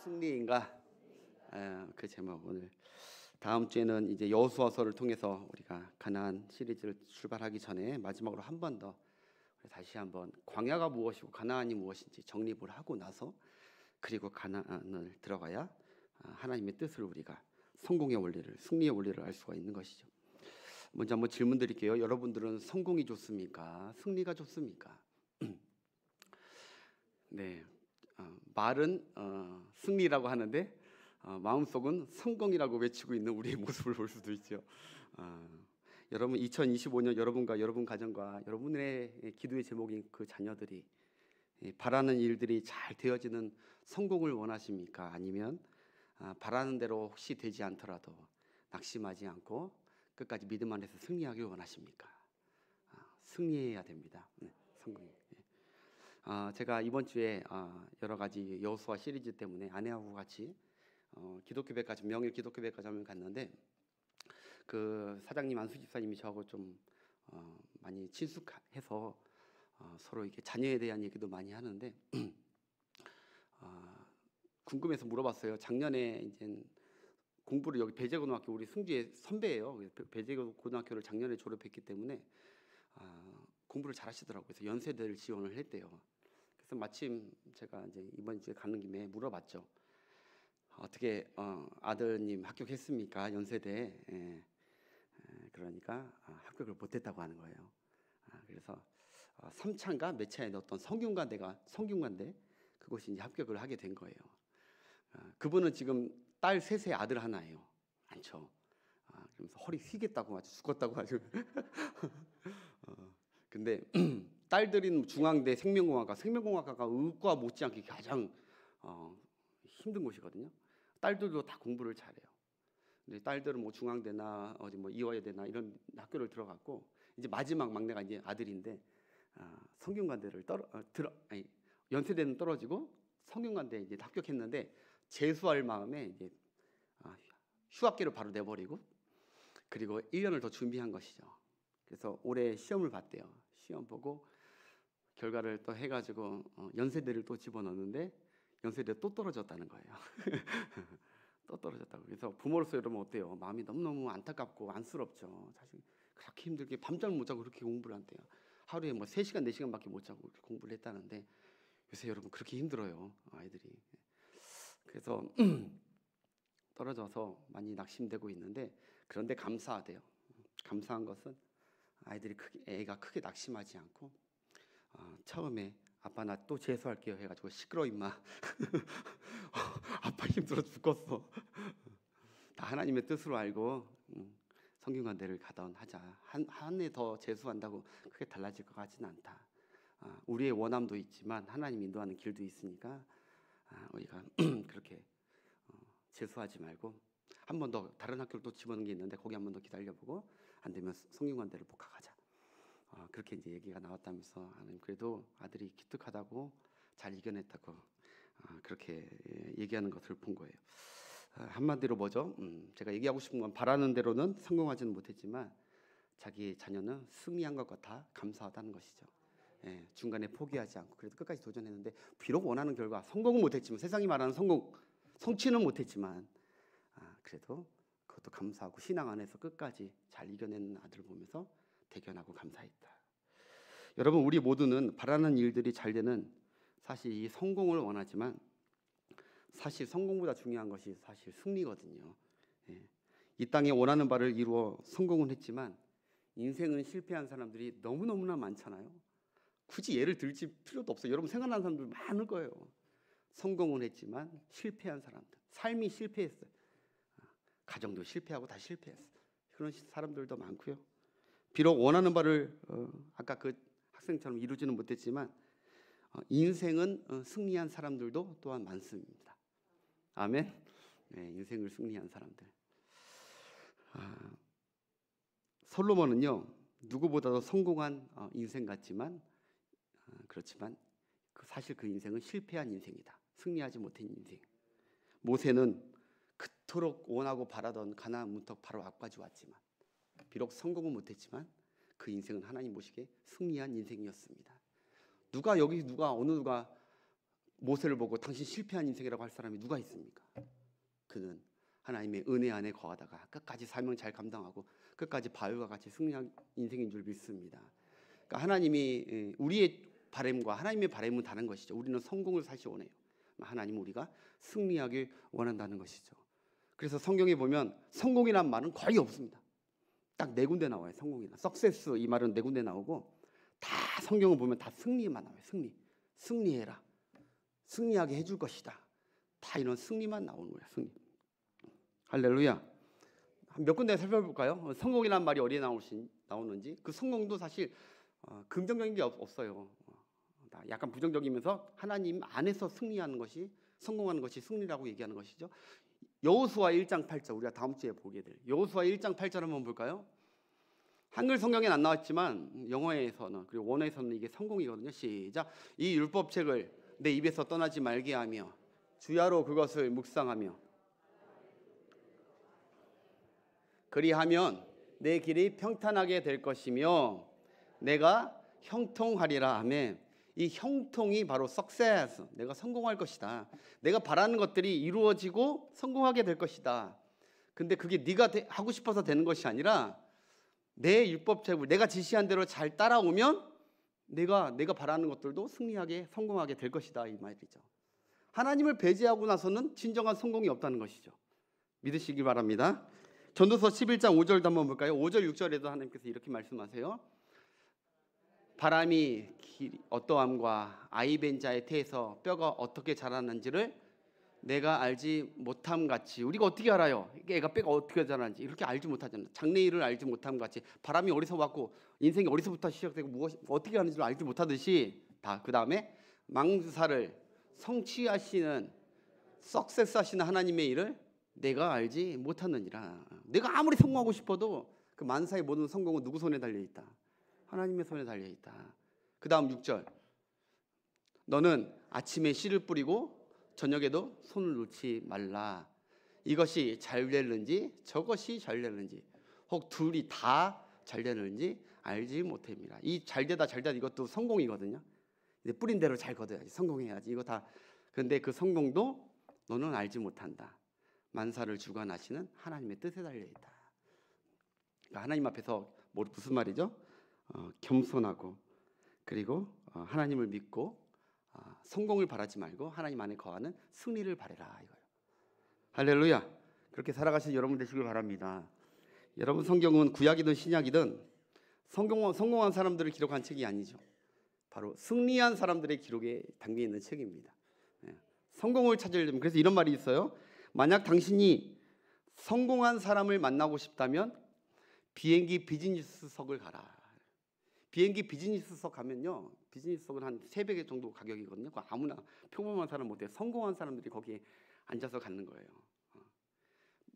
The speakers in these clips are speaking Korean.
승리인가? 그 제목 오늘 다음 주에는 이제 여호수아서를 통해서 우리가 가나안 시리즈를 출발하기 전에 마지막으로 한 번 더 다시 한번 광야가 무엇이고 가나안이 무엇인지 정립을 하고 나서 그리고 가나안을 들어가야 하나님의 뜻을 우리가 성공의 원리를 승리의 원리를 알 수가 있는 것이죠. 먼저 한번 질문 드릴게요. 여러분들은 성공이 좋습니까? 승리가 좋습니까? 네, 말은 승리라고 하는데 마음속은 성공이라고 외치고 있는 우리의 모습을 볼 수도 있죠. 여러분 2025년 여러분과 여러분 가정과 여러분의 기도의 제목인 그 자녀들이 바라는 일들이 잘 되어지는 성공을 원하십니까? 아니면 바라는 대로 혹시 되지 않더라도 낙심하지 않고 끝까지 믿음 안에서 승리하길 원하십니까? 승리해야 됩니다. 네, 성공. 제가 이번 주에 여러 가지 여호수아 시리즈 때문에 아내하고 같이 기독교백화점 명일 기독교백화점을 갔는데 그 사장님 안수 집사님이 저하고 좀 많이 친숙해서 서로 이렇게 자녀에 대한 얘기도 많이 하는데 궁금해서 물어봤어요. 작년에 이제 공부를 여기 배재고등학교 우리 승주의 선배예요. 배재고등학교를 작년에 졸업했기 때문에 공부를 잘하시더라고요. 그래서 연세대를 지원을 했대요. 그래서 마침 제가 이제 이번 주에 가는 김에 물어봤죠. 어떻게 아드님 합격했습니까? 연세대. 그러니까 합격을 못했다고 하는 거예요. 그래서 3차인가 몇 차에 어떤 성균관대 그곳이 이제 합격을 하게 된 거예요. 그분은 지금 딸 셋의 아들 하나예요. 많죠. 그러면서 허리 휘겠다고 아주 죽었다고 아주. 근데 딸들인 중앙대 생명공학과가 의과 못지않게 가장 힘든 곳이거든요. 딸들도 다 공부를 잘해요. 근데 딸들은 뭐 중앙대나 어디 뭐 이화여대나 이런 학교를 들어갔고 이제 마지막 막내가 이제 아들인데 성균관대를 연세대는 떨어지고 성균관대에 이제 합격했는데 재수할 마음에 이제 휴학기를 바로 내버리고 그리고 1년을 더 준비한 것이죠. 그래서 올해 시험을 봤대요. 시험 보고 결과를 또 해가지고 연세대를 또 집어넣었는데 연세대 또 떨어졌다는 거예요. 또 떨어졌다고. 그래서 부모로서 여러분 어때요? 마음이 너무너무 안타깝고 안쓰럽죠. 사실 그렇게 힘들게 밤잠을 못 자고 그렇게 공부를 한대요. 하루에 뭐 3시간 4시간밖에 못 자고 그렇게 공부를 했다는데 요새 여러분 그렇게 힘들어요. 아이들이. 그래서 떨어져서 많이 낙심되고 있는데 그런데 감사하대요. 감사한 것은 애가 크게 낙심하지 않고 처음에 아빠 나 또 재수할게요 해가지고 시끄러 임마. 아빠 힘들어 죽겠어. 다 하나님의 뜻으로 알고 성균관대를 가던 하자. 한 해 더 재수한다고 크게 달라질 것 같지는 않다. 우리의 원함도 있지만 하나님 인도하는 길도 있으니까 우리가 그렇게 재수하지 말고 한 번 더 다른 학교를 또 집어넣은 게 있는데 거기 한 번 더 기다려보고 안 되면 성균관대를 복학하자. 그렇게 이제 얘기가 나왔다면서 하나님 그래도 아들이 기특하다고 잘 이겨냈다고 그렇게 얘기하는 것을 본 거예요. 한마디로 뭐죠? 제가 얘기하고 싶은 건 바라는 대로는 성공하지는 못했지만 자기 자녀는 승리한 것 같아 감사하다는 것이죠. 중간에 포기하지 않고 그래도 끝까지 도전했는데 비록 원하는 결과 성공은 못했지만 세상이 말하는 성취는 못했지만 그래도 그것도 감사하고 신앙 안에서 끝까지 잘 이겨내는 아들을 보면서 대견하고 감사했다. 여러분 우리 모두는 바라는 일들이 잘 되는 사실 이 성공을 원하지만 사실 성공보다 중요한 것이 사실 승리거든요. 이 땅에 원하는 바를 이루어 성공은 했지만 인생은 실패한 사람들이 너무너무나 많잖아요. 굳이 예를 들지 필요도 없어요. 여러분 생각나는 사람들 많을 거예요. 성공은 했지만 실패한 사람들, 삶이 실패했어요. 가정도 실패하고 다 실패했어요. 그런 사람들도 많고요. 비록 원하는 바를 아까 그 학생처럼 이루지는 못했지만 인생은 승리한 사람들도 또한 많습니다. 아멘. 인생을 승리한 사람들. 솔로몬은요 누구보다도 성공한 인생 같지만 그렇지만 사실 그 인생은 실패한 인생이다. 승리하지 못한 인생. 모세는 그토록 원하고 바라던 가나안 문턱 바로 앞까지 왔지만 비록 성공은 못했지만 그 인생은 하나님 보시기에 승리한 인생이었습니다. 누가 어느 누가 모세를 보고 당신 실패한 인생이라고 할 사람이 누가 있습니까? 그는 하나님의 은혜 안에 거하다가 끝까지 사명 잘 감당하고 끝까지 바울과 같이 승리한 인생인 줄 믿습니다. 그러니까 하나님이 우리의 바람과 하나님의 바람은 다른 것이죠. 우리는 성공을 사실 원해요. 하나님은 우리가 승리하길 원한다는 것이죠. 그래서 성경에 보면 성공이란 말은 거의 없습니다. 딱 네 군데 나와요. 성공이나 석세스 이 말은 네 군데 나오고 다 성경을 보면 다 승리만 나와요. 승리해라. 승리하게 해줄 것이다. 다 이런 승리만 나오는 거예요. 승리. 할렐루야. 몇 군데 살펴볼까요? 성공이란 말이 어디에 나오는지. 그 성공도 사실 긍정적인 게 없어요. 약간 부정적이면서 하나님 안에서 승리하는 것이 성공하는 것이 승리라고 얘기하는 것이죠. 여호수아 1장 8절 우리가 다음 주에 보게 될 여호수아 1장 8절 한번 볼까요? 한글 성경에는 안 나왔지만 영어에서는 그리고 원어에서는 이게 성공이거든요. 시작. 이 율법책을 내 입에서 떠나지 말게 하며 주야로 그것을 묵상하며 그리하면 내 길이 평탄하게 될 것이며 내가 형통하리라 하며 이 형통이 바로 success, 내가 성공할 것이다. 내가 바라는 것들이 이루어지고 성공하게 될 것이다. 근데 그게 네가 하고 싶어서 되는 것이 아니라 내 율법책을 내가 지시한 대로 잘 따라오면 내가 바라는 것들도 승리하게 성공하게 될 것이다 이 말이죠. 하나님을 배제하고 나서는 진정한 성공이 없다는 것이죠. 믿으시기 바랍니다. 전도서 11장 5절도 한번 볼까요? 5절 6절에도 하나님께서 이렇게 말씀하세요. 바람이 어떠함과 아이 벤 자의 태에서 뼈가 어떻게 자라는지를 내가 알지 못함 같이. 우리가 어떻게 알아요? 애가 뼈가 어떻게 자라는지 이렇게 알지 못하잖아요. 장래일을 알지 못함 같이 바람이 어디서 왔고 인생이 어디서부터 시작되고 무엇이 어떻게 하는지를 알지 못하듯이 다 그 다음에 망사를 성취하시는 석세스 하시는 하나님의 일을 내가 알지 못하느니라. 내가 아무리 성공하고 싶어도 그 만사의 모든 성공은 누구 손에 달려있다? 하나님의 손에 달려있다. 그 다음 6절 너는 아침에 씨를 뿌리고 저녁에도 손을 놓지 말라. 이것이 잘 되는지 저것이 잘 되는지 혹 둘이 다 잘 되는지 알지 못합니다. 이 잘되다 이것도 성공이거든요. 뿌린 대로 잘 거둬야지 성공해야지 이거 다. 그런데 그 성공도 너는 알지 못한다. 만사를 주관하시는 하나님의 뜻에 달려있다. 그러니까 하나님 앞에서 무슨 말이죠? 겸손하고 그리고 하나님을 믿고 성공을 바라지 말고 하나님 안에 거하는 승리를 바라라 이거예요. 할렐루야. 그렇게 살아가신 여러분 되시길 바랍니다. 여러분 성경은 구약이든 신약이든 성공한 사람들을 기록한 책이 아니죠. 바로 승리한 사람들의 기록에 담겨 있는 책입니다. 성공을 찾으려면 그래서 이런 말이 있어요. 만약 당신이 성공한 사람을 만나고 싶다면 비행기 비즈니스석을 가라. 비행기 비즈니스석 가면요. 비즈니스석은 한 3배 정도 가격이거든요. 아무나 평범한 사람 못해요. 성공한 사람들이 거기에 앉아서 갖는 거예요.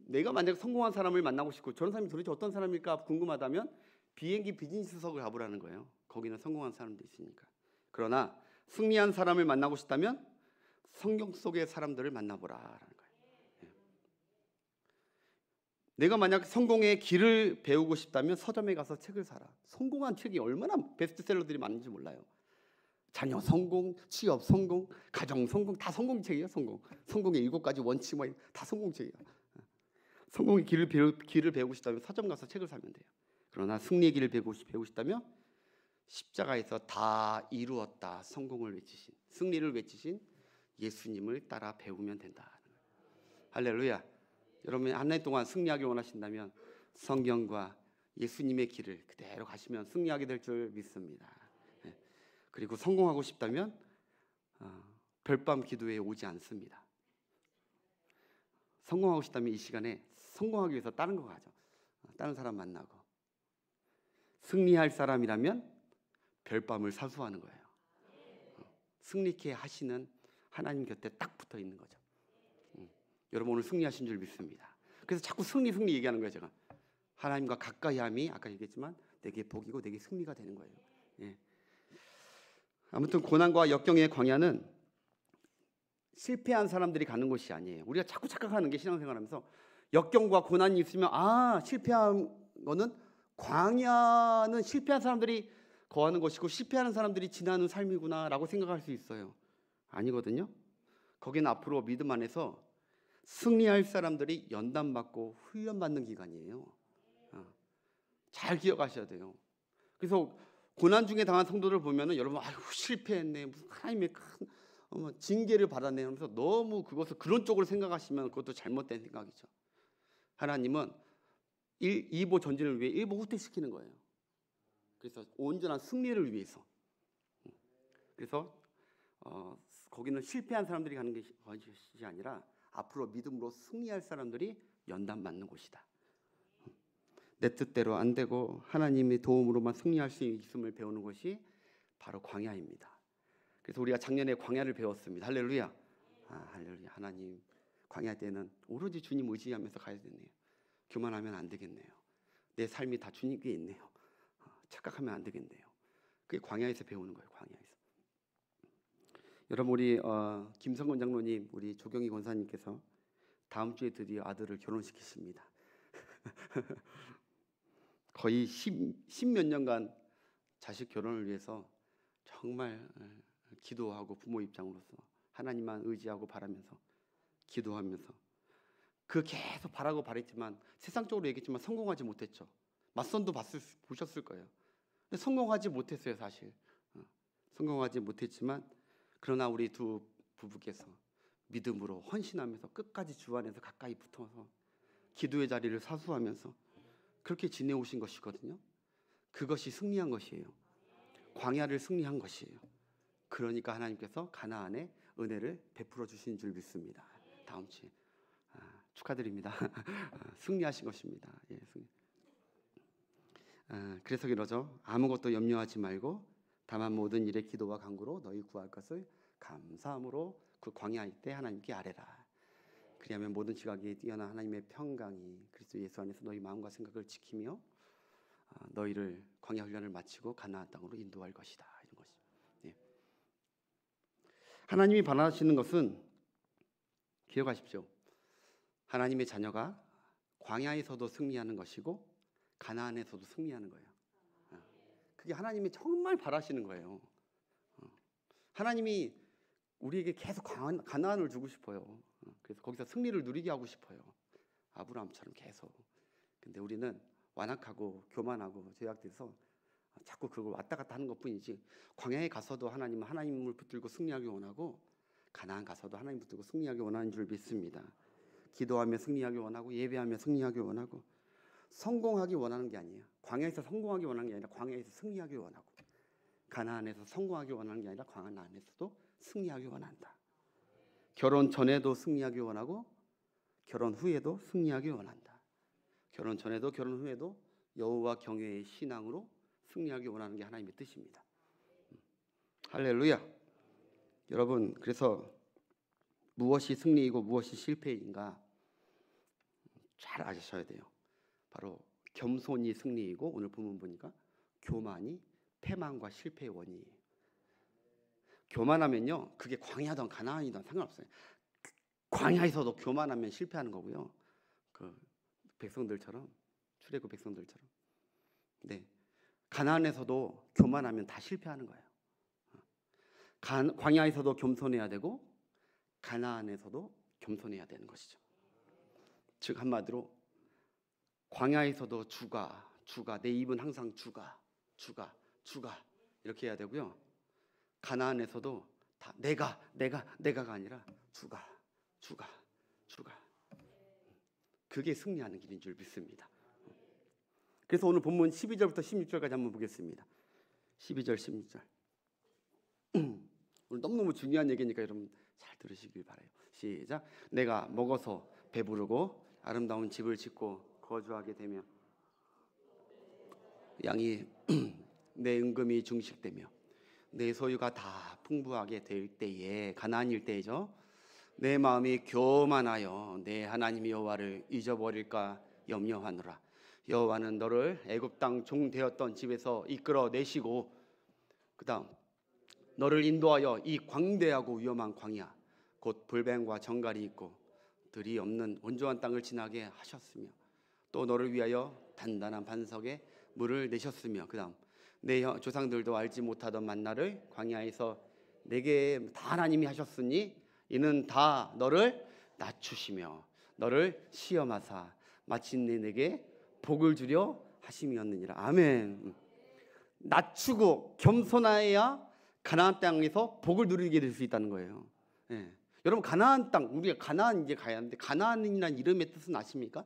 내가 만약 성공한 사람을 만나고 싶고 저런 사람이 도대체 어떤 사람일까 궁금하다면 비행기 비즈니스석을 가보라는 거예요. 거기는 성공한 사람도 있으니까. 그러나 승리한 사람을 만나고 싶다면 성경 속의 사람들을 만나보라라는 거예요. 내가 만약 성공의 길을 배우고 싶다면 서점에 가서 책을 사라. 성공한 책이 얼마나 베스트셀러들이 많은지 몰라요. 자녀 성공, 취업 성공, 가정 성공 다 성공책이에요. 성공의 7가지 원칙 다 성공책이에요. 성공의 길을 배우고 싶다면 서점 가서 책을 사면 돼요. 그러나 승리의 길을 배우고 싶다면 십자가에서 다 이루었다 성공을 외치신 승리를 외치신 예수님을 따라 배우면 된다. 할렐루야. 여러분 한 해 동안 승리하길 원하신다면 성경과 예수님의 길을 그대로 가시면 승리하게 될 줄 믿습니다. 그리고 성공하고 싶다면 별밤 기도에 오지 않습니다. 성공하고 싶다면 이 시간에 성공하기 위해서 다른 거 가죠. 다른 사람 만나고. 승리할 사람이라면 별밤을 사수하는 거예요. 승리케 하시는 하나님 곁에 딱 붙어 있는 거죠. 여러분 오늘 승리하신 줄 믿습니다. 그래서 자꾸 승리 얘기하는 거예요. 제가 하나님과 가까이함이 아까 얘기했지만 내게 복이고 내게 승리가 되는 거예요. 예. 아무튼 고난과 역경의 광야는 실패한 사람들이 가는 곳이 아니에요. 우리가 자꾸 착각하는 게 신앙생활하면서 역경과 고난이 있으면 실패한 거는 광야는 실패한 사람들이 거하는 것이고 실패하는 사람들이 지나는 삶이구나라고 생각할 수 있어요. 아니거든요. 거기는 앞으로 믿음 안에서 승리할 사람들이 연단받고 훈련받는 기간이에요. 잘 기억하셔야 돼요. 그래서 고난 중에 당한 성도들 보면은 여러분 아유 실패했네, 무슨 하나님의 큰 징계를 받았네 하면서 너무 그것을 그런 쪽으로 생각하시면 그것도 잘못된 생각이죠. 하나님은 이보 전진을 위해 일보 후퇴시키는 거예요. 그래서 온전한 승리를 위해서. 그래서 거기는 실패한 사람들이 가는 것이 아니라 앞으로 믿음으로 승리할 사람들이 연단받는 곳이다. 내 뜻대로 안 되고 하나님의 도움으로만 승리할 수 있음을 배우는 것이 바로 광야입니다. 그래서 우리가 작년에 광야를 배웠습니다. 할렐루야. 할렐루야. 하나님, 광야 때는 오로지 주님 의지하면서 가야 되네요. 교만하면 안 되겠네요. 내 삶이 다 주님께 있네요. 착각하면 안 되겠네요. 그게 광야에서 배우는 거예요. 광야에서. 여러분 우리 김성건 장로님, 우리 조경희 권사님께서 다음 주에 드디어 아들을 결혼시키십니다. 거의 10몇 년간 자식 결혼을 위해서 정말 기도하고 부모 입장으로서 하나님만 의지하고 바라면서 기도하면서 그 계속 바라고 바랬지만 세상적으로 얘기했지만 성공하지 못했죠. 맞선도 보셨을 거예요. 근데 성공하지 못했어요. 사실 성공하지 못했지만 그러나 우리 두 부부께서 믿음으로 헌신하면서 끝까지 주 안에서 가까이 붙어서 기도의 자리를 사수하면서 그렇게 지내오신 것이거든요. 그것이 승리한 것이에요. 광야를 승리한 것이에요. 그러니까 하나님께서 가나안에 은혜를 베풀어 주신 줄 믿습니다. 다음 주에 축하드립니다. 승리하신 것입니다. 예, 승리. 그래서 그러죠. 아무것도 염려하지 말고 다만 모든 일에 기도와 간구로 너희 구할 것을 감사함으로 그 광야일 때 하나님께 아뢰라. 그리하면 모든 지각이 뛰어난 하나님의 평강이 그리스도 예수 안에서 너희 마음과 생각을 지키며 너희를 광야 훈련을 마치고 가나안 땅으로 인도할 것이다. 이런 것이. 예. 하나님이 바라시는 것은 기억하십시오. 하나님의 자녀가 광야에서도 승리하는 것이고 가나안에서도 승리하는 거예요. 그게 하나님이 정말 바라시는 거예요. 하나님이 우리에게 계속 가나안을 주고 싶어요. 그래서 거기서 승리를 누리게 하고 싶어요. 아브라함처럼 계속. 근데 우리는 완악하고 교만하고 죄악돼서 자꾸 그걸 왔다 갔다 하는 것뿐이지 광야에 가서도 하나님을 붙들고 승리하기 원하고 가나안 가서도 하나님 붙들고 승리하기 원하는 줄 믿습니다. 기도하며 승리하기 원하고 예배하며 승리하기 원하고 성공하기 원하는 게 아니에요. 광야에서 성공하기 원하는 게 아니라 광야에서 승리하기 원하고 가나안에서 성공하기 원하는 게 아니라 가나안에서도 승리하기 원한다. 결혼 전에도 승리하기 원하고 결혼 후에도 승리하기 원한다. 결혼 전에도 결혼 후에도 여호와 경외의 신앙으로 승리하기 원하는 게 하나님의 뜻입니다. 할렐루야. 여러분 그래서 무엇이 승리이고 무엇이 실패인가 잘 아셔야 돼요. 바로 겸손이 승리이고 오늘 본문 보니까 교만이 패망과 실패의 원인이에요. 교만하면요 그게 광야든 가나안이든 상관없어요. 광야에서도 교만하면 실패하는 거고요. 그 백성들처럼 출애굽 백성들처럼. 네, 가나안에서도 교만하면 다 실패하는 거예요. 광야에서도 겸손해야 되고 가나안에서도 겸손해야 되는 것이죠. 즉 한마디로 광야에서도 주가 내 입은 항상 주가 이렇게 해야 되고요. 가나안에서도 다 내가가 아니라 주가 그게 승리하는 길인 줄 믿습니다. 그래서 오늘 본문 12절부터 16절까지 한번 보겠습니다. 12절 16절 오늘 너무너무 중요한 얘기니까 여러분 잘 들으시길 바라요. 시작. 내가 먹어서 배부르고 아름다운 집을 짓고 거주하게 되며 양이 내 은금이 증식되며 내 소유가 다 풍부하게 될 때에 가나안일 때죠. 내 마음이 교만하여 내 하나님 여호와를 잊어버릴까 염려하노라. 여호와는 너를 애굽 땅 종 되었던 집에서 이끌어 내시고 그다음 너를 인도하여 이 광대하고 위험한 광야 곧 불뱀과 정갈이 있고 들이 없는 온조한 땅을 지나게 하셨으며 또 너를 위하여 단단한 반석에 물을 내셨으며 그다음 내 조상들도 알지 못하던 만나를 광야에서 내게 다 하나님이 하셨으니 이는 다 너를 낮추시며 너를 시험하사 마침내 내게 복을 주려 하심이었느니라. 아멘. 낮추고 겸손하여야 가나안 땅에서 복을 누리게 될 수 있다는 거예요. 예. 여러분, 가나안 땅, 우리가 가나안 이제 가야 하는데, 가나안이라는 이름의 뜻은 아십니까?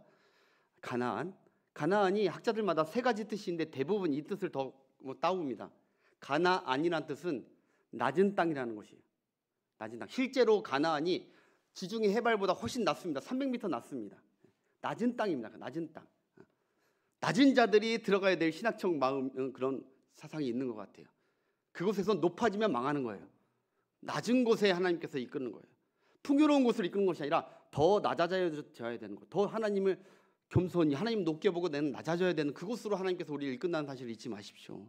가나안이 학자들마다 세 가지 뜻인데 대부분 이 뜻을 더 따옵니다. 가나안이라는 뜻은 낮은 땅이라는 것이에요. 낮은 땅. 실제로 가나안이 지중해 해발보다 훨씬 낮습니다. 300m 낮습니다. 낮은 땅입니다. 낮은 땅. 낮은 자들이 들어가야 될 신학적 마음, 그런 사상이 있는 것 같아요. 그곳에서 높아지면 망하는 거예요. 낮은 곳에 하나님께서 이끄는 거예요. 풍요로운 곳을 이끄는 것이 아니라 더 낮아져야 되는 것, 더 하나님을 겸손히 하나님 높게 보고 내는 낮아져야 되는 그곳으로 하나님께서 우리를 이끈다는 사실을 잊지 마십시오.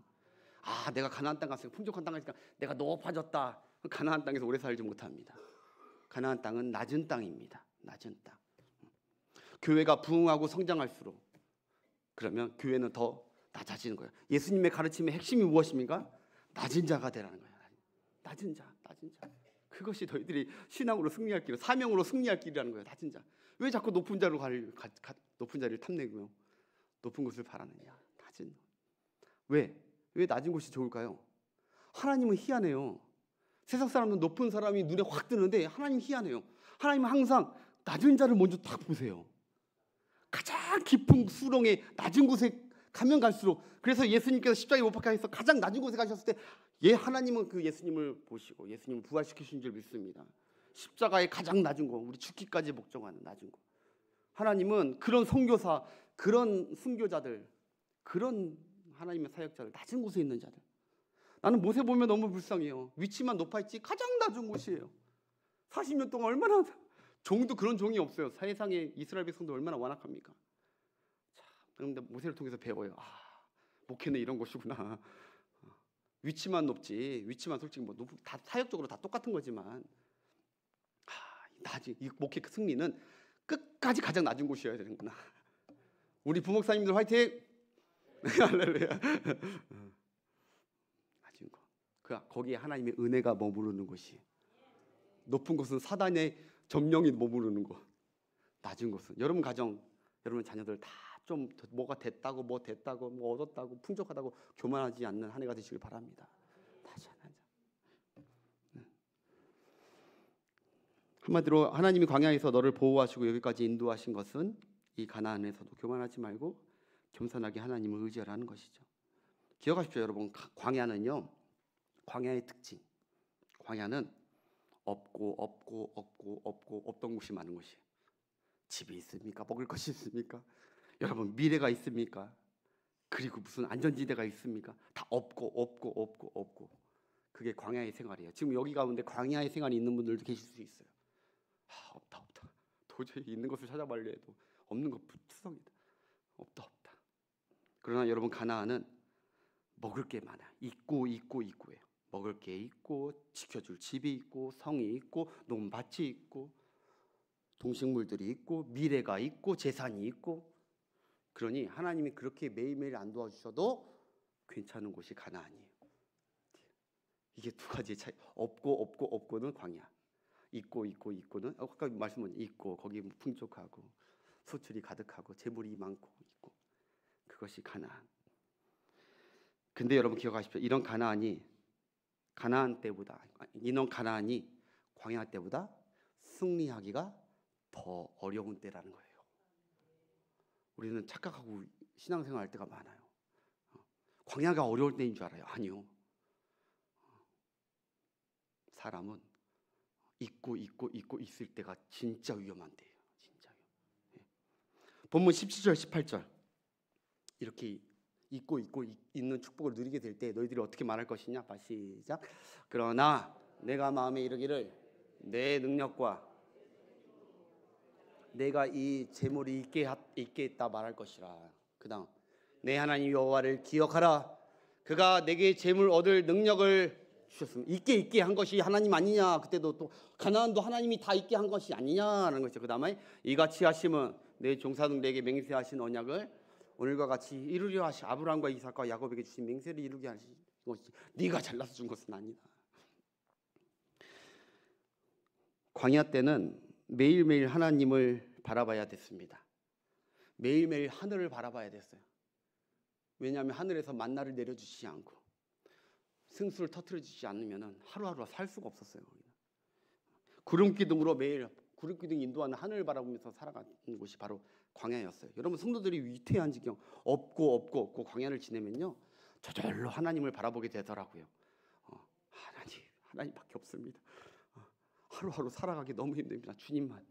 아, 내가 가나안 땅 갔으니까, 풍족한 땅 갔으니까 내가 높아졌다. 가나안 땅에서 오래 살지 못합니다. 가나안 땅은 낮은 땅입니다. 낮은 땅. 교회가 부흥하고 성장할수록 그러면 교회는 더 낮아지는 거예요. 예수님의 가르침의 핵심이 무엇입니까? 낮은 자가 되라는 거예요. 낮은 자. 그것이 너희들이 신앙으로 승리할 길, 사명으로 승리할 길이라는 거예요. 낮은 자. 왜 자꾸 높은 자로 높은 자리를 탐내고 높은 곳을 바라느냐? 낮은. 왜 낮은 곳이 좋을까요? 하나님은 희한해요. 세상 사람은 높은 사람이 눈에 확 뜨는데 하나님 희한해요. 하나님은 항상 낮은 자를 먼저 딱 보세요. 가장 깊은 수렁에 낮은 곳에 가면 갈수록, 그래서 예수님께서 십자가에 못 박혀 있어 가장 낮은 곳에 가셨을 때 하나님은 그 예수님을 보시고 예수님을 부활시키신 줄 믿습니다. 십자가의 가장 낮은 곳, 우리 죽기까지 복종하는 낮은 곳. 하나님은 그런 선교사, 그런 순교자들, 그런 하나님의 사역자들, 낮은 곳에 있는 자들. 나는 못에 보면 너무 불쌍해요. 위치만 높아 있지 가장 낮은 곳이에요. 40년 동안 얼마나, 종도 그런 종이 없어요. 세상에 이스라엘 백성도 얼마나 완악합니까? 자, 그런데 모세를 통해서 배워요. 아, 목회는 이런 곳이구나. 위치만 높지, 위치만 솔직히 다 사역적으로 다 똑같은 거지만, 이 목회 승리는 끝까지 가장 낮은 곳이어야 되는구나. 우리 부목사님들 화이팅! 할렐루야. 낮은 곳. 거기에 하나님의 은혜가 머무르는 곳이. 높은 곳은 사단의 점령이 머무르는 곳. 낮은 곳은 여러분 가정, 여러분 자녀들 다 좀 뭐가 됐다고, 뭐 얻었다고, 풍족하다고 교만하지 않는 한 해가 되시길 바랍니다. 다시 한마디로 하나님이 광야에서 너를 보호하시고 여기까지 인도하신 것은 이 가나안에서도 교만하지 말고 겸손하게 하나님을 의지하라는 것이죠. 기억하십시오, 여러분. 광야는요, 광야의 특징. 광야는 없던 곳이 많은 곳이에요. 집이 있습니까? 먹을 것이 있습니까? 여러분, 미래가 있습니까? 그리고 무슨 안전지대가 있습니까? 다 없고. 그게 광야의 생활이에요. 지금 여기 가운데 광야의 생활이 있는 분들도 계실 수 있어요. 없다. 도저히 있는 것을 찾아보려 해도 없는 것 투성이다. 없다. 그러나 여러분, 가나안은 먹을 게 많아. 있고예요. 먹을 게 있고, 지켜줄 집이 있고, 성이 있고, 논밭이 있고, 동식물들이 있고, 미래가 있고, 재산이 있고. 그러니 하나님이 그렇게 매일매일 안 도와주셔도 괜찮은 곳이 가나안이에요. 이게 두 가지의 차이. 없고는 광야. 있고는 아까 말씀드린 있고, 거기 풍족하고 소출이 가득하고 재물이 많고 있고, 그것이 가나안. 근데 여러분 기억하십시오. 이런 가나안이 광야 때보다 승리하기가 더 어려운 때라는 거예요. 우리는 착각하고 신앙생활 할 때가 많아요. 광야가 어려울 때인 줄 알아요. 아니요. 사람은 있고 있을 때가 진짜 위험한 때예요. 진짜. 본문 17절 18절 이렇게 있고 있는 축복을 누리게 될 때 너희들이 어떻게 말할 것이냐? 시작. 그러나 내가 마음에 이르기를 내 능력과 내가 이 재물이 있게 있다 말할 것이라. 그다음 내 하나님 여호와를 기억하라. 그가 내게 재물 얻을 능력을 주셨습니다. 있게 한 것이 하나님 아니냐? 그때도 또 가나안도 하나님이 다 있게 한 것이 아니냐라는 것이죠. 그다음에 이같이 하심은 내 종사들에게 맹세하신 언약을 오늘과 같이 이루려 하시. 아브라함과 이삭과 야곱에게 주신 맹세를 이루게 하신 것이지 네가 잘나서 준 것은 아니다. 광야 때는 매일매일 하나님을 바라봐야 됐습니다. 매일매일 하늘을 바라봐야 됐어요. 왜냐하면 하늘에서 만나를 내려주시지 않고 승수를 터뜨려주지 않으면 하루하루 살 수가 없었어요. 구름기둥으로 매일 구름기둥 인도하는 하늘을 바라보면서 살아가는 곳이 바로 광야였어요. 여러분 성도들이 위태한 지경 없고 광야를 지내면요 저절로 하나님을 바라보게 되더라고요. 하나님밖에 없습니다. 하루하루 살아가기 너무 힘듭니다. 주님만,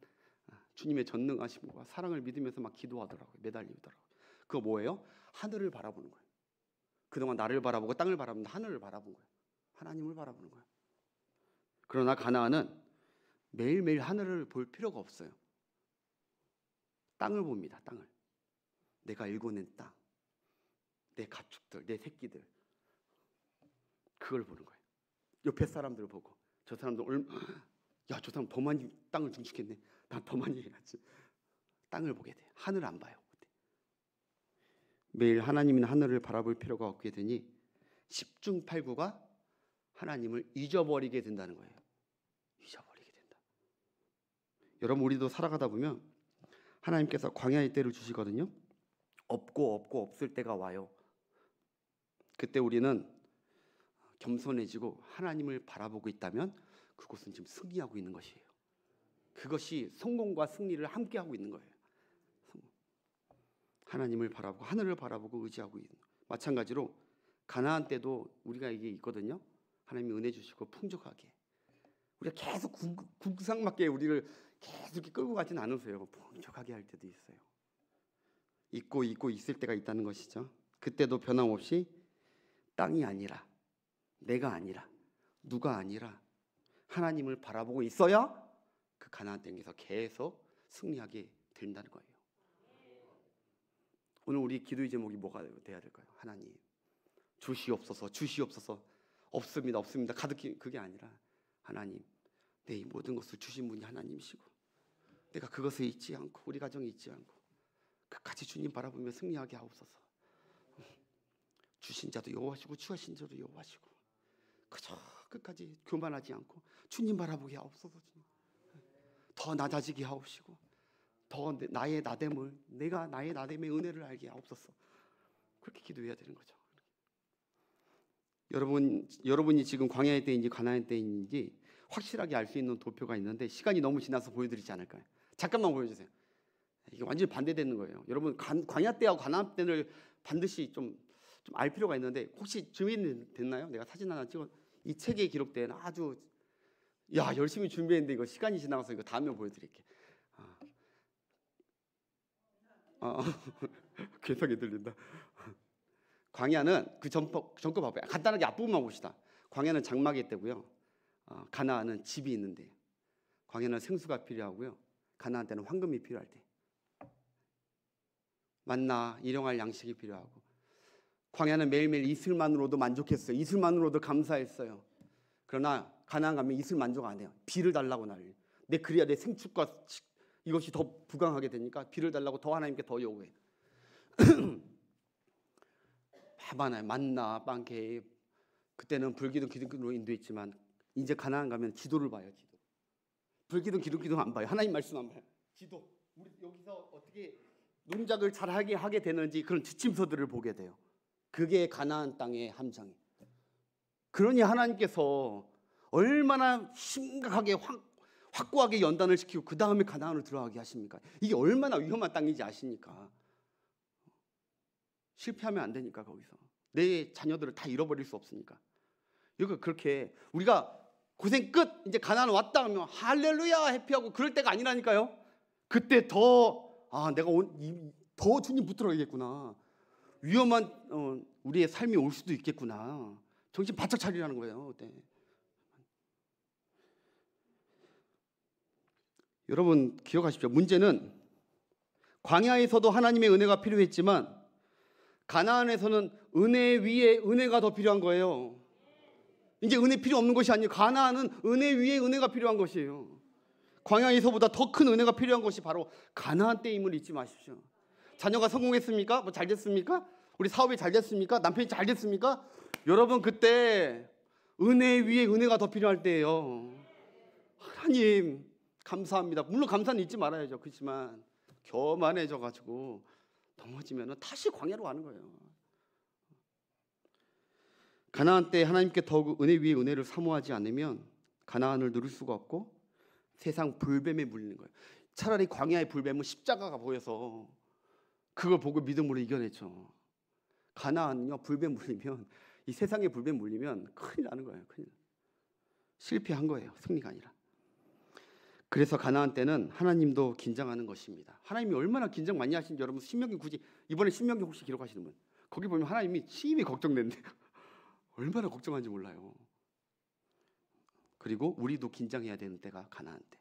주님의 전능하심과 사랑을 믿으면서 막 기도하더라고요. 매달리더라고요. 그거 뭐예요? 하늘을 바라보는 거예요. 그동안 나를 바라보고 땅을 바라보는데 하늘을 바라본 거예요. 하나님을 바라보는 거예요. 그러나 가나안은 매일매일 하늘을 볼 필요가 없어요. 땅을 봅니다. 땅을. 내가 일궈낸 땅, 내 가축들, 내 새끼들, 그걸 보는 거예요. 옆에 사람들을 보고 저 사람들 저 사람 더 많이 땅을 증축했네. 난 더 많이 해야지. 땅을 보게 돼요. 하늘 안 봐요. 매일 하나님은 하늘을 바라볼 필요가 없게 되니 10중 8구가 하나님을 잊어버리게 된다는 거예요. 잊어버리게 된다. 여러분 우리도 살아가다 보면 하나님께서 광야의 때를 주시거든요. 없고 없을 때가 와요. 그때 우리는 겸손해지고 하나님을 바라보고 있다면 그곳은 지금 승리하고 있는 것이에요. 그것이 성공과 승리를 함께 하고 있는 거예요. 하나님을 바라보고 하늘을 바라보고 의지하고 있는. 마찬가지로 가나안 때도 우리가 이게 있거든요. 하나님이 은혜 주시고 풍족하게 우리가 계속 궁상맞게 우리를 계속 이렇게 끌고 가진 않으세요. 풍족하게 할 때도 있어요. 있고 있을 때가 있다는 것이죠. 그때도 변함없이 땅이 아니라 내가 아니라 누가 아니라 하나님을 바라보고 있어야 그 가나안 땅에서 계속 승리하게 된다는 거예요. 오늘 우리 기도의 제목이 뭐가 돼야 될까요? 하나님 주시옵소서. 없습니다. 가득히 그게 아니라 하나님 내 이 모든 것을 주신 분이 하나님이시고 내가 그것을 잊지 않고 우리 가정이 잊지 않고 끝까지 주님 바라보며 승리하게 하옵소서. 주신 자도 여호와시고 취하신 자도 여호와시고 그저 끝까지 교만하지 않고 주님 바라보게 하옵소서. 더 낮아지게 하옵시고 더 나의 나됨을 내가 나의 나됨의 은혜를 알게 하옵소서. 그렇게 기도해야 되는 거죠. 여러분이 지금 광야의 때인지 가나안 때인지 확실하게 알 수 있는 도표가 있는데 시간이 너무 지나서 보여드리지 않을까요? 잠깐만 보여주세요. 이게 완전히 반대되는 거예요. 여러분 광야 때하고 가나안 때를 반드시 좀 알 필요가 있는데 혹시 준비됐나요? 내가 사진 하나 찍어 이 책에 기록된 아주 열심히 준비했는데 이거 시간이 지나가서 이거 다음에 보여드릴게. 괴석이 들린다. 광야는 그 전거 봐봐요. 간단하게 앞부분만 봅시다. 광야는 장막이 때고요. 가나안은 집이 있는데 광야는 생수가 필요하고요. 가나안 때는 황금이 필요할 때 만나 일용할 양식이 필요하고 광야는 매일매일 이슬만으로도 만족했어요. 이슬만으로도 감사했어요. 그러나 가나안 가면 이슬 만족 안 해요. 비를 달라고 난리. 그래야 내 생축과 이것이 더 부강하게 되니까 비를 달라고 더 하나님께 더 요구해. 많아요. 만나, 빵케. 그때는 불기둥, 기둥기둥으로 인도했지만 이제 가나안 가면 지도를 봐요. 지도. 불기둥, 기둥기둥 안 봐요. 하나님 말씀 안 봐요. 지도. 우리 여기서 어떻게 농작을 잘하게 하게 되는지 그런 지침서들을 보게 돼요. 그게 가나안 땅의 함정이에요. 그러니 하나님께서 얼마나 심각하게 확고하게 연단을 시키고 그 다음에 가나안을 들어가게 하십니까? 이게 얼마나 위험한 땅인지 아십니까? 실패하면 안 되니까 거기서 내 자녀들을 다 잃어버릴 수 없으니까. 이거 그렇게 우리가 고생 끝 이제 가나안 왔다 하면 할렐루야 해피하고 그럴 때가 아니라니까요. 그때 내가 더 주님 붙들어야겠구나. 위험한 우리의 삶이 올 수도 있겠구나. 정신 바짝 차리라는 거예요. 그때. 여러분 기억하십시오. 문제는 광야에서도 하나님의 은혜가 필요했지만 가나안에서는 은혜 위에 은혜가 더 필요한 거예요. 이제 은혜 필요 없는 것이 아니에요. 가나안은 은혜 위에 은혜가 필요한 것이에요. 광야에서보다 더 큰 은혜가 필요한 것이 바로 가나안 때임을 잊지 마십시오. 자녀가 성공했습니까? 잘 됐습니까? 우리 사업이 잘 됐습니까? 남편이 잘 됐습니까? 여러분 그때 은혜 위에 은혜가 더 필요할 때예요. 하나님 감사합니다. 물론 감사는 잊지 말아야죠. 그렇지만 교만해져 가지고 넘어지면 다시 광야로 가는 거예요. 가나안 때 하나님께 더욱 은혜 위에 은혜를 사모하지 않으면 가나안을 누릴 수가 없고 세상 불뱀에 물리는 거예요. 차라리 광야의 불뱀은 십자가가 보여서 그걸 보고 믿음으로 이겨냈죠. 가나안은요, 불뱀 물리면, 이 세상의 불뱀 물리면 큰일 나는 거예요. 큰일. 실패한 거예요. 승리가 아니라. 그래서 가나안 때는 하나님도 긴장하는 것입니다. 하나님이 얼마나 긴장 많이 하시는지 여러분 신명기 굳이 이번에 신명기 혹시 기록하시는 분 거기 보면 하나님이 심히 걱정된대요. 얼마나 걱정하는지 몰라요. 그리고 우리도 긴장해야 되는 때가 가나안 때.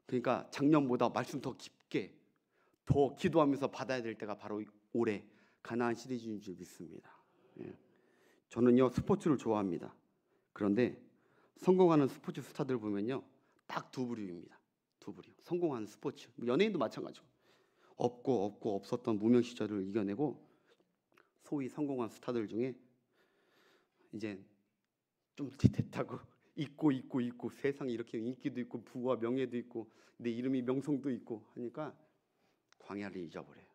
그러니까 작년보다 말씀 더 깊게 더 기도하면서 받아야 될 때가 바로 올해 가나안 시리즈인 줄 믿습니다. 예. 저는요 스포츠를 좋아합니다. 그런데 성공하는 스포츠 스타들 보면요 딱 두 부류입니다. 두 부류. 성공하는 스포츠. 연예인도 마찬가지고 없고 없었던 무명 시절을 이겨내고 소위 성공한 스타들 중에 이제 좀 됐다고 있고 세상에 이렇게 인기도 있고 부와 명예도 있고 내 이름이 명성도 있고 하니까 광야를 잊어버려요.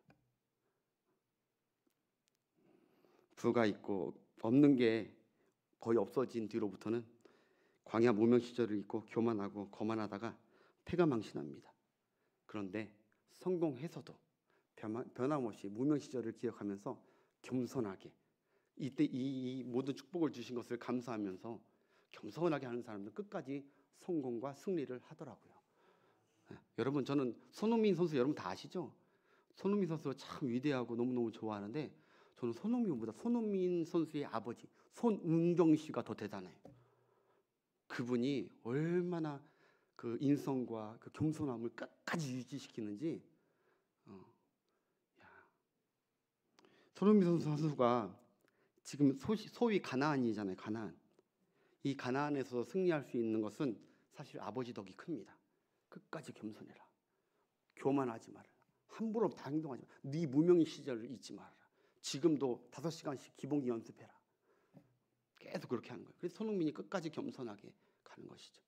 부가 있고 없는 게 거의 없어진 뒤로부터는 광야 무명 시절을 잊고 교만하고 거만하다가 패가 망신합니다. 그런데 성공해서도 변함없이 무명 시절을 기억하면서 겸손하게 이때 이 모든 축복을 주신 것을 감사하면서 겸손하게 하는 사람들은 끝까지 성공과 승리를 하더라고요. 네. 여러분 저는 손흥민 선수 여러분 다 아시죠? 손흥민 선수가 참 위대하고 너무너무 좋아하는데 저는 손흥민보다 손흥민 선수의 아버지 손은경 씨가 더 대단해요. 그분이 얼마나 그 인성과 그 겸손함을 끝까지 유지시키는지. 손흥민 선수가 지금 소위 가나안이잖아요. 가나안. 이 가나안에서 승리할 수 있는 것은 사실 아버지 덕이 큽니다. 끝까지 겸손해라. 교만하지 말아라. 함부로 다 행동하지 마라. 네 무명의 시절을 잊지 말아라. 지금도 5시간씩 기본기 연습해라. 계속 그렇게 하는 거예요. 그래서 손흥민이 끝까지 겸손하게 가는 것이죠.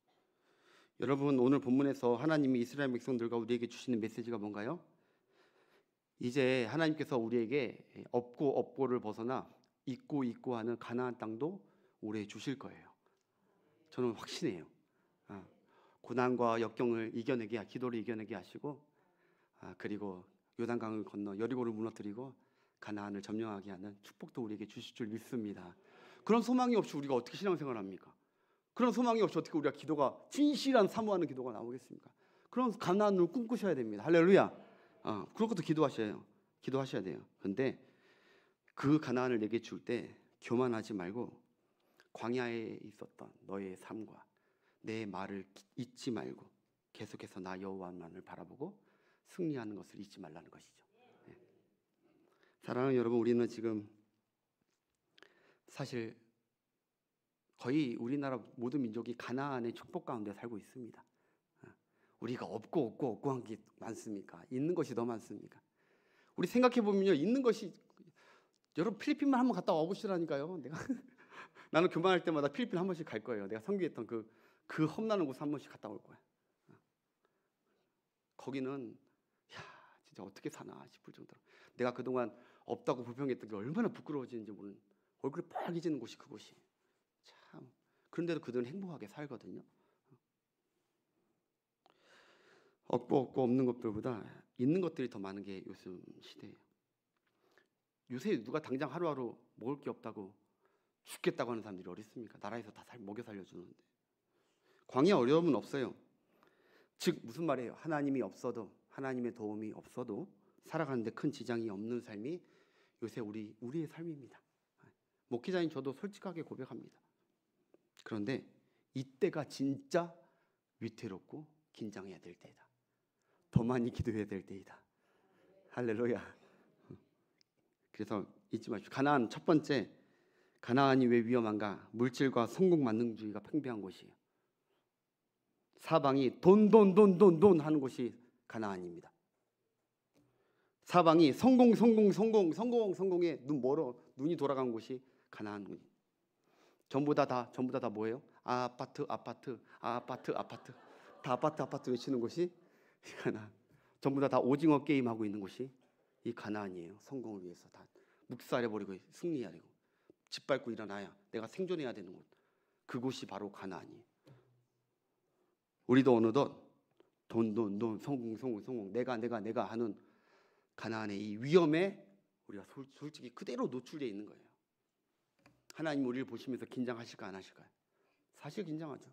여러분 오늘 본문에서 하나님이 이스라엘 백성들과 우리에게 주시는 메시지가 뭔가요? 이제 하나님께서 우리에게 없고를 벗어나 있고 하는 가나안 땅도 올해 주실 거예요. 저는 확신해요. 고난과 역경을 이겨내게, 기도를 이겨내게 하시고 그리고 요단강을 건너 여리고를 무너뜨리고 가나안을 점령하게 하는 축복도 우리에게 주실 줄 믿습니다. 그런 소망이 없이 우리가 어떻게 신앙생활을 합니까? 그런 소망이 없이 어떻게 우리가 기도가 진실한 사모하는 기도가 나오겠습니까? 그런 가나안을 꿈꾸셔야 됩니다. 할렐루야. 그런 것도 기도하셔야 돼요. 그런데 그 가나안을 내게 줄 때 교만하지 말고 광야에 있었던 너의 삶과 내 말을 잊지 말고 계속해서 나 여호와만을 바라보고 승리하는 것을 잊지 말라는 것이죠. 네. 사랑하는 여러분, 우리는 지금 사실 거의 우리나라 모든 민족이 가나안의 축복 가운데 살고 있습니다. 우리가 없고 한 게 많습니까? 있는 것이 더 많습니까? 우리 생각해 보면요, 있는 것이 여러분 필리핀만 한번 갔다 와보시라니까요. 나는 교만할 때마다 필리핀 한 번씩 갈 거예요. 내가 선교했던 그 험난한 곳 한 번씩 갔다 올 거야. 거기는 진짜 어떻게 사나 싶을 정도로 내가 그동안 없다고 불평했던 게 얼마나 부끄러워지는지 모르는 얼굴이 빨개지는 곳이 그곳이 참. 그런데도 그들은 행복하게 살거든요. 없고 없는 것들보다 있는 것들이 더 많은 게 요즘 시대예요. 요새 누가 당장 하루하루 먹을 게 없다고 죽겠다고 하는 사람들이 어디 있습니까? 나라에서 다 먹여 살려주는데. 광야 어려움은 없어요. 즉 무슨 말이에요? 하나님이 없어도, 하나님의 도움이 없어도 살아가는데 큰 지장이 없는 삶이 요새 우리의 삶입니다. 목회자인 저도 솔직하게 고백합니다. 그런데 이때가 진짜 위태롭고 긴장해야 될 때이다. 더 많이 기도해야 될 때이다. 할렐루야. 그래서 잊지 마십시오. 가나안 첫 번째, 가나안이 왜 위험한가? 물질과 성공 만능주의가 팽배한 곳이에요. 사방이 돈 하는 곳이 가나안입니다. 사방이 성공에 눈이 돌아간 곳이 가나안군이. 전부 다 뭐예요? 아파트. 다 아파트 외치는 곳이 이 가나안. 전부 다 오징어 게임 하고 있는 곳이 이 가나안이에요. 성공을 위해서 다 묵살해버리고 승리하려고 짓밟고 일어나야 내가 생존해야 되는 곳. 그곳이 바로 가나안이에요. 우리도 어느덧 돈 성공 내가 하는 가나안의 이 위험에 우리가 솔직히 그대로 노출되어 있는 거예요. 하나님 우리를 보시면서 긴장하실까 안 하실까요? 사실 긴장하죠.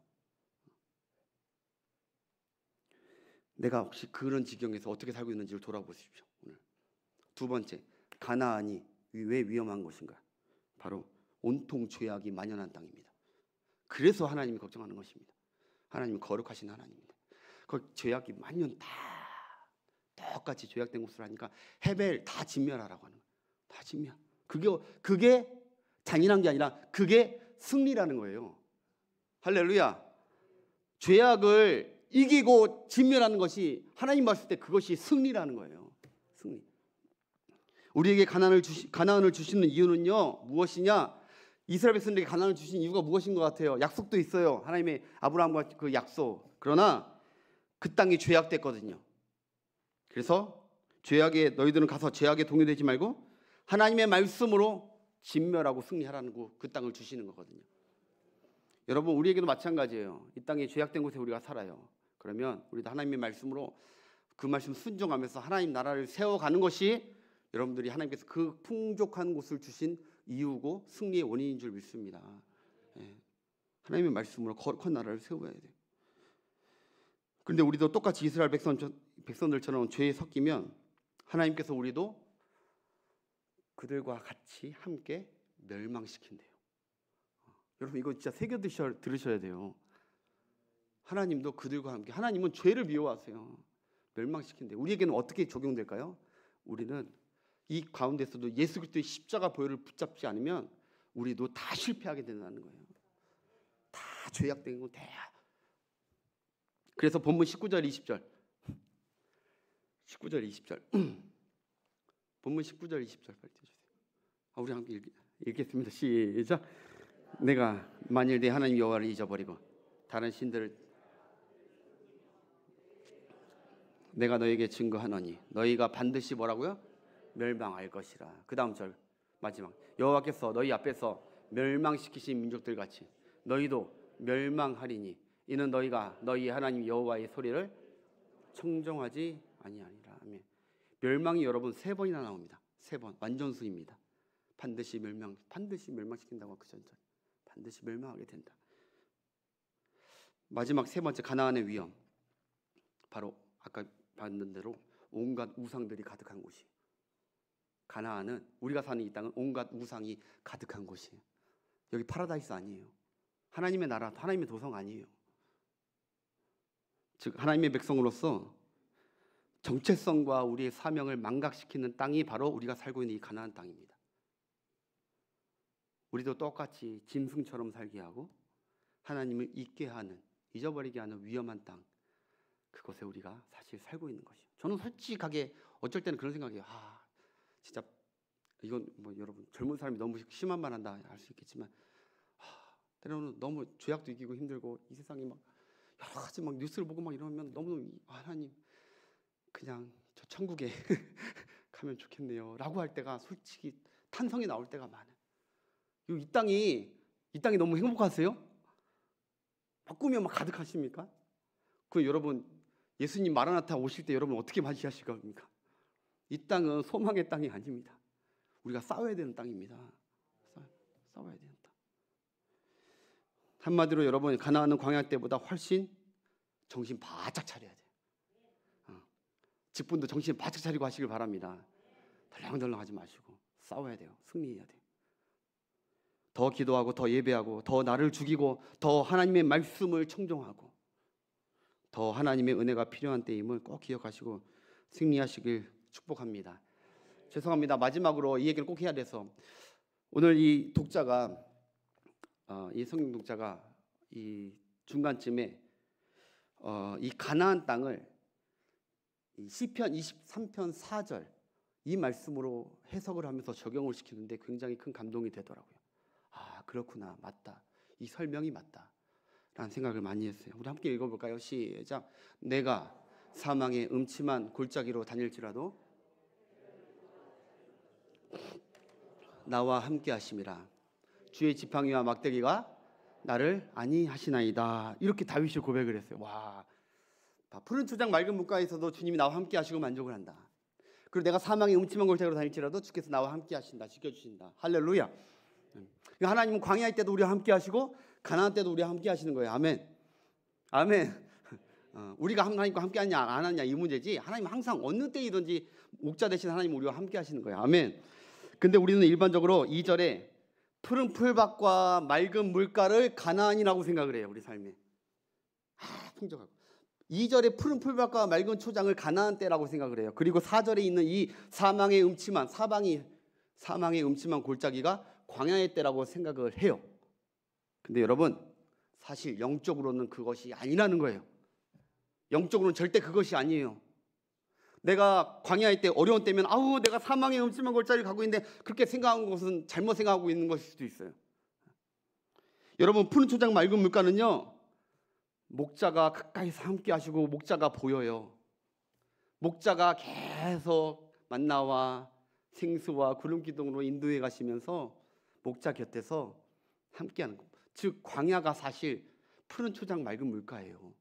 내가 혹시 그런 지경에서 어떻게 살고 있는지를 돌아보십시오. 오늘 두 번째, 가나안이 왜 위험한 곳인가? 바로 온통 죄악이 만연한 땅입니다. 그래서 하나님이 걱정하는 것입니다. 하나님은 거룩하신 하나님입니다. 그 죄악이 만연 다 똑같이 죄악된 곳을 하니까 헤벨 다 진멸하라고 하는 거예요. 다 진멸. 그게 잔인한 게 아니라 그게 승리라는 거예요. 할렐루야. 죄악을 이기고 진멸하는 것이 하나님 봤을 때 그것이 승리라는 거예요. 승리. 우리에게 가나안을 주시는 이유는요 무엇이냐? 이스라엘 백성들에게 가나안을 주신 이유가 무엇인 것 같아요? 약속도 있어요. 하나님의 아브라함과 그 약속. 그러나 그 땅이 죄악됐거든요. 그래서 너희들은 가서 죄악에 동요되지 말고 하나님의 말씀으로 진멸하고 승리하라는 그 땅을 주시는 거거든요. 여러분 우리에게도 마찬가지예요. 이 땅에 죄악된 곳에 우리가 살아요. 그러면 우리도 하나님의 말씀으로 그 말씀 순종하면서 하나님 나라를 세워가는 것이 여러분들이 하나님께서 그 풍족한 곳을 주신 이유고 승리의 원인인 줄 믿습니다. 하나님의 말씀으로 거룩한 나라를 세워야 돼요. 그런데 우리도 똑같이 이스라엘 백성들처럼 죄에 섞이면 하나님께서 우리도 그들과 같이 함께 멸망시킨대요. 여러분 이거 진짜 새겨 들으셔야 돼요. 하나님도 그들과 함께, 하나님은 죄를 미워하세요. 멸망시킨대요. 우리에게는 어떻게 적용될까요? 우리는 이 가운데서도 예수 그리스도의 십자가 보혈을 붙잡지 않으면 우리도 다 실패하게 된다는 거예요. 다 죄악된 거 다. 그래서 본문 19절 20절 본문 19절 20절 빨리 띄워주세요. 우리 함께 읽겠습니다. 시작. 내가 만일 내 하나님 여호와를 잊어버리고 다른 신들을 내가 너에게 증거하노니 너희가 반드시 뭐라고요? 멸망할 것이라. 그 다음 절 마지막. 여호와께서 너희 앞에서 멸망시키신 민족들 같이 너희도 멸망하리니 이는 너희가 너희 하나님 여호와의 소리를 청종하지 아니하리라. 아멘. 멸망이 여러분 3번이나 나옵니다. 3번 완전수입니다. 반드시 멸망시킨다고 그 전절 반드시 멸망하게 된다. 마지막 3번째 가나안의 위험. 바로 아까 봤는 대로 온갖 우상들이 가득한 곳이. 가나안은 우리가 사는 이 땅은 온갖 우상이 가득한 곳이에요. 여기 파라다이스 아니에요. 하나님의 나라, 하나님의 도성 아니에요. 즉 하나님의 백성으로서 정체성과 우리의 사명을 망각시키는 땅이 바로 우리가 살고 있는 이 가나안 땅입니다. 우리도 똑같이 짐승처럼 살게 하고 하나님을 잊게 하는, 잊어버리게 하는 위험한 땅, 그곳에 우리가 사실 살고 있는 것이에요. 저는 솔직하게 어쩔 때는 그런 생각이에요. 진짜 이건 뭐 여러분 젊은 사람이 너무 심한 말 한다 할 수 있겠지만 때로는 너무 죄악도 이기고 힘들고 이 세상에 막 여러 가지 막 뉴스를 보고 막 이러면 너무 하나님 그냥 저 천국에 가면 좋겠네요 라고 할 때가 솔직히 탄성이 나올 때가 많아요. 이 땅이 너무 행복하세요? 막 꾸며 막 가득하십니까? 그 여러분 예수님 마라나타 오실 때 여러분 어떻게 맞이하실 겁니까? 이 땅은 소망의 땅이 아닙니다. 우리가 싸워야 되는 땅입니다. 싸워야 되는 땅. 한마디로 여러분 가나안은 광야 때보다 훨씬 정신 바짝 차려야 돼요. 직분도 정신 바짝 차리고 하시길 바랍니다. 덜렁덜렁 하지 마시고 싸워야 돼요. 승리해야 돼요. 더 기도하고 더 예배하고 더 나를 죽이고 더 하나님의 말씀을 청종하고 더 하나님의 은혜가 필요한 때임을 꼭 기억하시고 승리하시길 축복합니다. 죄송합니다. 마지막으로 이 얘기를 꼭 해야 돼서 오늘 이 독자가 이 성경 독자가 이 중간쯤에 이 가나안 땅을 이 시편 23편 4절 이 말씀으로 해석을 하면서 적용을 시키는데 굉장히 큰 감동이 되더라고요. 그렇구나, 맞다. 이 설명이 맞다. 라는 생각을 많이 했어요. 우리 함께 읽어볼까요? 시작. 내가 사망의 음침한 골짜기로 다닐지라도 나와 함께 하심이라. 주의 지팡이와 막대기가 나를 안위하시나이다. 이렇게 다윗이 고백을 했어요. 와, 푸른 초장 맑은 물가에서도 주님이 나와 함께 하시고 만족을 한다. 그리고 내가 사망의 음침한 골짜기로 다닐지라도 주께서 나와 함께 하신다. 지켜주신다. 할렐루야. 하나님은 광야할 때도 우리와 함께 하시고 가나안 때도 우리와 함께 하시는 거예요. 아멘. 아멘. 우리가 하나님과 함께 하냐 안 하냐 이 문제지, 하나님은 항상 어느 때이든지 목자 대신 하나님은 우리와 함께 하시는 거예요. 아멘. 근데 우리는 일반적으로 2절에 푸른 풀밭과 맑은 물가를 가나안이라고 생각을 해요. 우리 삶에. 풍족하고. 2절에 푸른 풀밭과 맑은 초장을 가나안 때라고 생각을 해요. 그리고 4절에 있는 이 사망의 음침한 골짜기가 광야의 때라고 생각을 해요. 근데 여러분, 사실 영적으로는 그것이 아니라는 거예요. 영적으로는 절대 그것이 아니에요. 내가 광야의 때, 어려운 때면 내가 사망의 음침한 골짜기를 가고 있는데, 그렇게 생각한 것은 잘못 생각하고 있는 것일 수도 있어요. 여러분, 푸른 초장 맑은 물가는요, 목자가 가까이서 함께 하시고 목자가 보여요. 목자가 계속 만나와 생수와 구름 기둥으로 인도해 가시면서 목자 곁에서 함께하는 것. 즉 광야가 사실 푸른 초장 맑은 물가예요.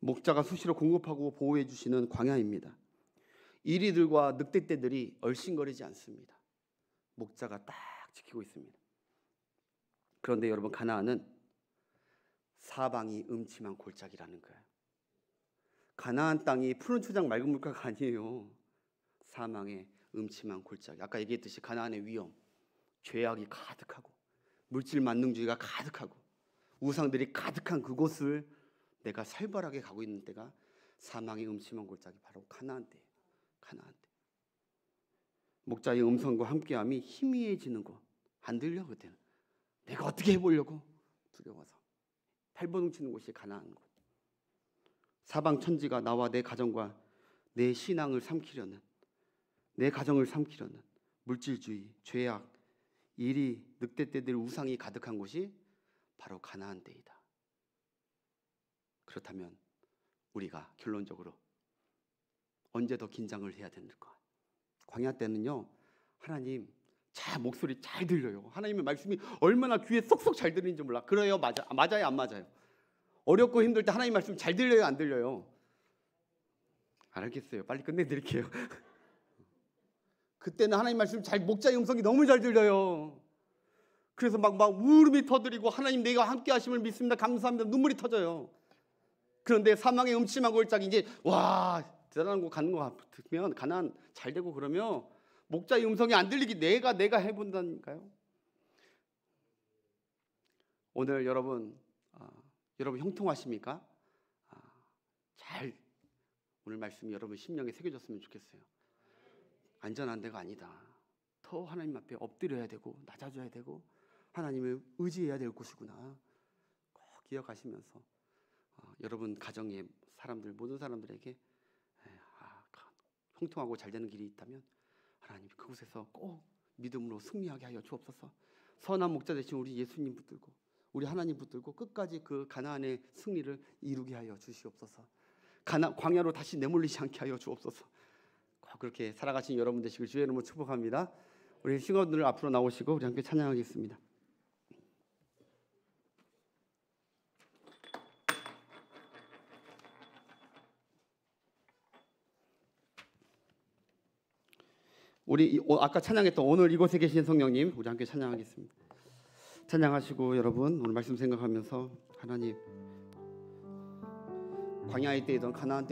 목자가 수시로 공급하고 보호해 주시는 광야입니다. 이리들과 늑대떼들이 얼씬거리지 않습니다. 목자가 딱 지키고 있습니다. 그런데 여러분, 가나안은 사방이 음침한 골짜기라는 거예요. 가나안 땅이 푸른 초장 맑은 물가가 아니에요. 사망의 음침한 골짜기. 아까 얘기했듯이 가나안의 위험, 죄악이 가득하고 물질 만능주의가 가득하고 우상들이 가득한 그곳을 내가 살벌하게 가고 있는 때가 사망의 음침한 골짜기, 바로 가나안 때예요. 가나안 때. 목자의 음성과 함께함이 희미해지는 것. 안 들려 그때는. 내가 어떻게 해보려고 두려워서. 발버둥 치는 곳이 가나안 곳. 사방 천지가 나와 내 가정과 내 신앙을 삼키려는, 내 가정을 삼키려는 물질주의, 죄악, 이리, 늑대떼들, 우상이 가득한 곳이 바로 가나안 때이다. 그렇다면 우리가 결론적으로 언제 더 긴장을 해야 될까? 광야 때는요, 하나님 목소리 잘 들려요. 하나님의 말씀이 얼마나 귀에 쏙쏙 잘 들리는지 몰라. 그래요? 맞아요? 안 맞아요? 어렵고 힘들 때 하나님 말씀 잘 들려요? 안 들려요? 알겠어요. 빨리 끝내드릴게요. 그때는 하나님 말씀 목자의 음성이 너무 잘 들려요. 그래서 막 울음이 터뜨리고 하나님 내가 함께 하심을 믿습니다, 감사합니다, 눈물이 터져요. 그런데 사망의 음침한 골짜기, 이제 와 대단한 곳 가는 거 같으면, 가나안 잘 되고 그러면 목자의 음성이 안 들리기 내가 해본다니까요. 오늘 여러분 형통하십니까? 오늘 말씀이 여러분 심령에 새겨졌으면 좋겠어요. 안전한 데가 아니다. 더 하나님 앞에 엎드려야 되고 낮아져야 되고 하나님을 의지해야 될 곳이구나. 꼭 기억하시면서 여러분 가정의 사람들, 모든 사람들에게 형통하고 잘 되는 길이 있다면 하나님 그곳에서 꼭 믿음으로 승리하게 하여 주옵소서. 선한 목자 되신 우리 예수님 붙들고 우리 하나님 붙들고 끝까지 그 가나안의 승리를 이루게 하여 주시옵소서. 광야로 다시 내몰리지 않게 하여 주옵소서. 꼭 그렇게 살아가신 여러분 되시길 주의 이름으로 축복합니다. 우리 싱어들 앞으로 나오시고 우리 함께 찬양하겠습니다. 우리 아까 찬양했던 오늘 이곳에 계신 성령님, 우리 함께 찬양하겠습니다. 찬양하시고 여러분 오늘 말씀 생각하면서 하나님, 광야의 때이던 가나안